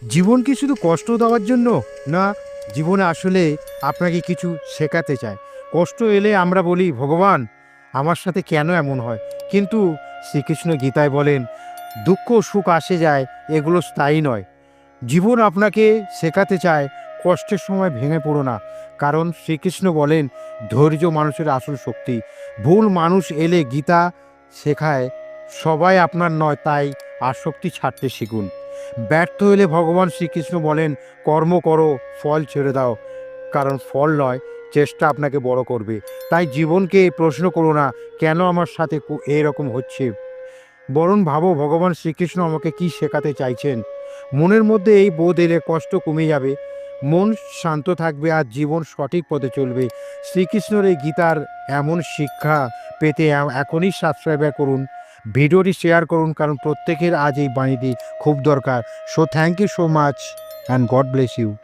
জীবন কি শুধু কষ্ট দেওয়ার জন্য? না, জীবনে আসলে আপনাকে কিছু শেখাতে চায়। কষ্ট এলে আমরা বলি, "ভগবান, আমার সাথে কেন এমন হয়?" কিন্তু শ্রীকৃষ্ণ গীতায় বলেন, "দুঃখ সুখ আসে যায়, এগুলো স্থায়ী নয়।" জীবন আপনাকে শেখাতে চায়, কষ্টের সময় ভেঙে পড়ো না। কারণ শ্রীকৃষ্ণ বলেন, ধৈর্য মানুষের আসল শক্তি। ভুল মানুষ এলে গীতা শেখায়, সবাই আপনার নয়, তাই আসক্তি ছাড়তে শিখুন। ব্যর্থ হলে ভগবান শ্রীকৃষ্ণ বলেন, কর্ম করো, ফল ছেড়ে দাও। কারণ ফল নয়, চেষ্টা আপনাকে বড় করবে। তাই জীবনকে প্রশ্ন করো না, কেন আমার সাথে এরকম হচ্ছে? বরং ভাবো, ভগবান শ্রীকৃষ্ণ আমাকে কি শেখাতে চাইছেন। মনের মধ্যে এই বোধ এলে কষ্ট কমে যাবে, মন শান্ত থাকবে আর জীবন সঠিক পথে চলবে। শ্রীকৃষ্ণের এই গীতার এমন শিক্ষা পেতে এখনই সাবস্ক্রাইব করুন, ভিডিওটি শেয়ার করুন, কারণ প্রত্যেকের আজ এই বাণীটি খুব দরকার। So thank you so much and God bless you.